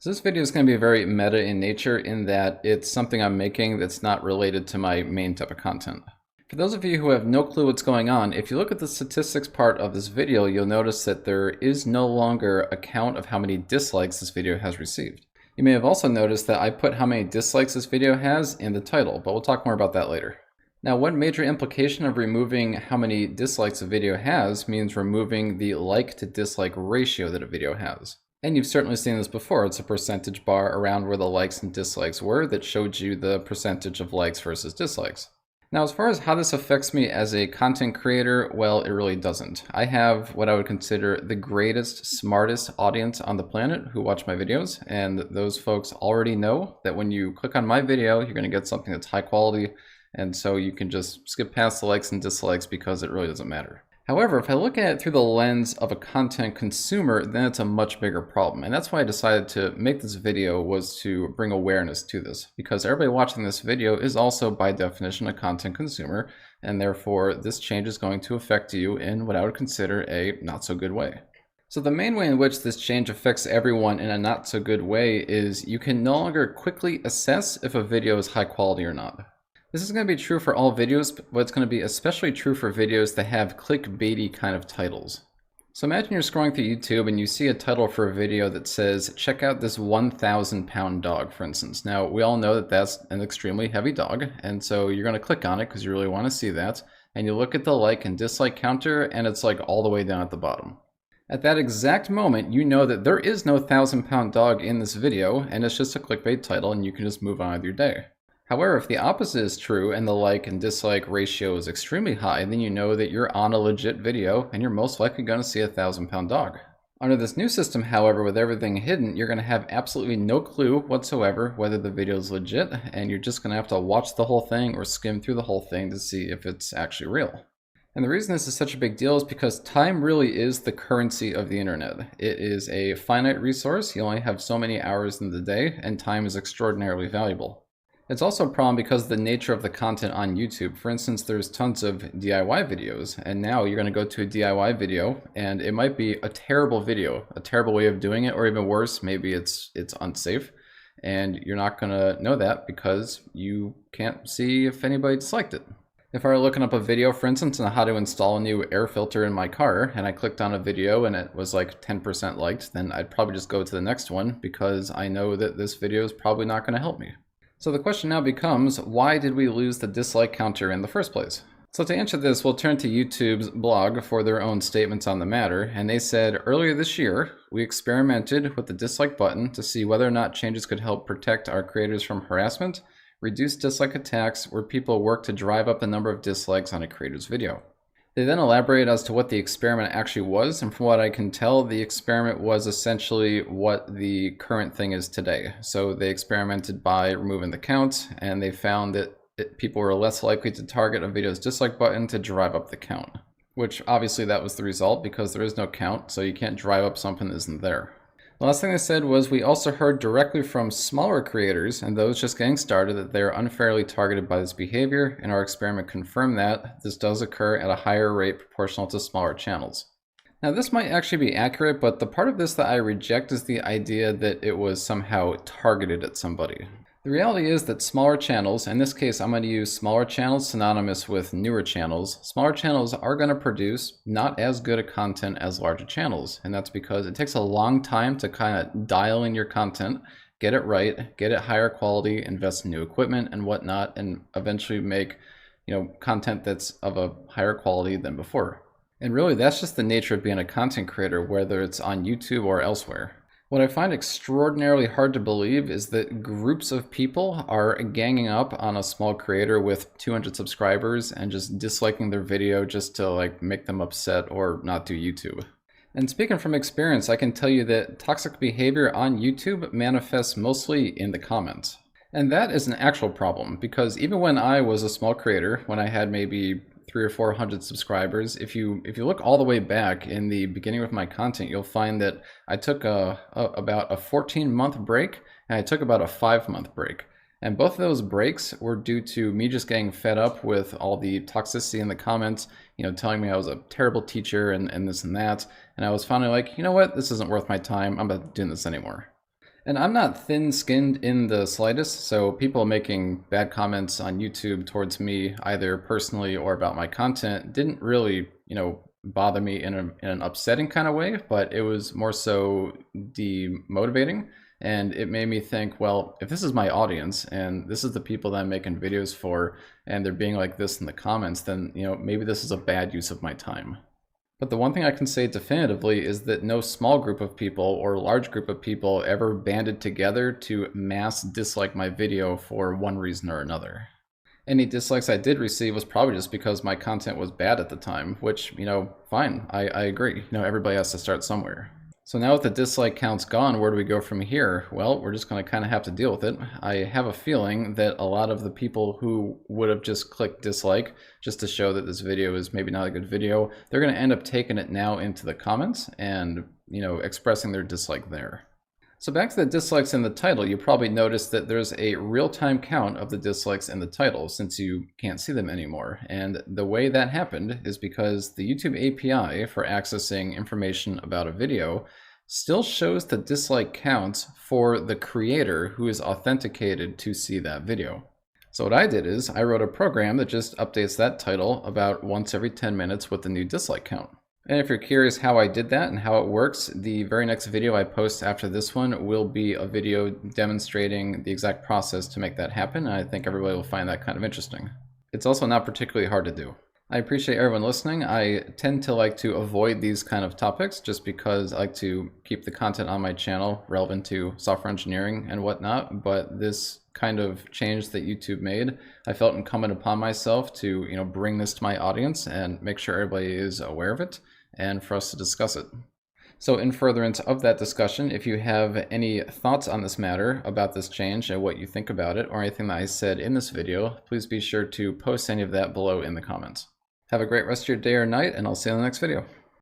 So this video is going to be very meta in nature in that it's something I'm making that's not related to my main type of content. For those of you who have no clue what's going on, if you look at the statistics part of this video, you'll notice that there is no longer a count of how many dislikes this video has received. You may have also noticed that I put how many dislikes this video has in the title, but we'll talk more about that later. Now, one major implication of removing how many dislikes a video has means removing the like to dislike ratio that a video has. And you've certainly seen this before. It's a percentage bar around where the likes and dislikes were that showed you the percentage of likes versus dislikes. Now, as far as how this affects me as a content creator, well, it really doesn't. I have what I would consider the greatest, smartest audience on the planet who watch my videos, and those folks already know that when you click on my video, you're going to get something that's high quality, and so you can just skip past the likes and dislikes because it really doesn't matter. However, if I look at it through the lens of a content consumer, then it's a much bigger problem. And that's why I decided to make this video, was to bring awareness to this, because everybody watching this video is also by definition a content consumer, and therefore this change is going to affect you in what I would consider a not so good way. So the main way in which this change affects everyone in a not so good way is you can no longer quickly assess if a video is high quality or not. This is going to be true for all videos, but it's going to be especially true for videos that have clickbaity kind of titles. So imagine you're scrolling through YouTube and you see a title for a video that says, check out this 1,000-pound dog, for instance. Now, we all know that that's an extremely heavy dog, and so you're going to click on it because you really want to see that, and you look at the like and dislike counter, and it's like all the way down at the bottom. At that exact moment, you know that there is no 1,000-pound dog in this video, and it's just a clickbait title, and you can just move on with your day. However, if the opposite is true and the like and dislike ratio is extremely high, then you know that you're on a legit video and you're most likely going to see a 1,000-pound dog. Under this new system, however, with everything hidden, you're going to have absolutely no clue whatsoever whether the video is legit, and you're just going to have to watch the whole thing or skim through the whole thing to see if it's actually real. And the reason this is such a big deal is because time really is the currency of the internet. It is a finite resource. You only have so many hours in the day, and time is extraordinarily valuable. It's also a problem because of the nature of the content on YouTube. For instance, there's tons of DIY videos, and now you're going to go to a DIY video, and it might be a terrible video, a terrible way of doing it, or even worse, maybe it's unsafe, and you're not going to know that because you can't see if anybody disliked it. If I were looking up a video, for instance, on how to install a new air filter in my car, and I clicked on a video and it was like 10% liked, then I'd probably just go to the next one because I know that this video is probably not going to help me. So the question now becomes, why did we lose the dislike counter in the first place? So to answer this, we'll turn to YouTube's blog for their own statements on the matter, and they said, earlier this year, we experimented with the dislike button to see whether or not changes could help protect our creators from harassment, reduce dislike attacks where people work to drive up the number of dislikes on a creator's video. They then elaborated as to what the experiment actually was, and from what I can tell, the experiment was essentially what the current thing is today. So they experimented by removing the count, and they found that people were less likely to target a video's dislike button to drive up the count. Which obviously that was the result because there is no count, so you can't drive up something that isn't there. The last thing they said was, we also heard directly from smaller creators and those just getting started that they are unfairly targeted by this behavior, and our experiment confirmed that this does occur at a higher rate proportional to smaller channels. Now, this might actually be accurate, but the part of this that I reject is the idea that it was somehow targeted at somebody. The reality is that smaller channels, in this case I'm going to use smaller channels synonymous with newer channels, smaller channels are going to produce not as good a content as larger channels. And that's because it takes a long time to kind of dial in your content, get it right, get it higher quality, invest in new equipment and whatnot, and eventually make, content that's of a higher quality than before. And really that's just the nature of being a content creator, whether it's on YouTube or elsewhere. What I find extraordinarily hard to believe is that groups of people are ganging up on a small creator with 200 subscribers and just disliking their video just to make them upset or not do YouTube. And speaking from experience, I can tell you that toxic behavior on YouTube manifests mostly in the comments. And that is an actual problem because even when I was a small creator, when I had maybe 300 or 400 subscribers, if you look all the way back in the beginning of my content, you'll find that I took about a 14-month break and I took about a 5-month break. And both of those breaks were due to me just getting fed up with all the toxicity in the comments, telling me I was a terrible teacher and this and that. And I was finally like, you know what, this isn't worth my time. I'm not doing this anymore. And I'm not thin-skinned in the slightest, so people making bad comments on YouTube towards me, either personally or about my content, didn't really, bother me in an upsetting kind of way, but it was more so demotivating. And it made me think, well, if this is my audience and this is the people that I'm making videos for, and they're being like this in the comments, then, maybe this is a bad use of my time. But the one thing I can say definitively is that no small group of people or large group of people ever banded together to mass dislike my video for one reason or another. Any dislikes I did receive was probably just because my content was bad at the time, which, fine, I agree. Everybody has to start somewhere. So now with the dislike counts gone, where do we go from here? Well, we're just going to kind of have to deal with it. I have a feeling that a lot of the people who would have just clicked dislike just to show that this video is maybe not a good video, they're going to end up taking it now into the comments and, expressing their dislike there. So back to the dislikes in the title, you probably noticed that there's a real-time count of the dislikes in the title since you can't see them anymore. And the way that happened is because the YouTube API for accessing information about a video still shows the dislike counts for the creator who is authenticated to see that video. So what I did is I wrote a program that just updates that title about once every 10 minutes with the new dislike count. And if you're curious how I did that and how it works, the very next video I post after this one will be a video demonstrating the exact process to make that happen, and I think everybody will find that kind of interesting. It's also not particularly hard to do. I appreciate everyone listening. I tend to like to avoid these kind of topics just because I like to keep the content on my channel relevant to software engineering and whatnot, but this kind of change that YouTube made, I felt incumbent upon myself to, bring this to my audience and make sure everybody is aware of it and for us to discuss it. So in furtherance of that discussion, if you have any thoughts on this matter about this change and what you think about it or anything that I said in this video, please be sure to post any of that below in the comments. Have a great rest of your day or night, and I'll see you in the next video.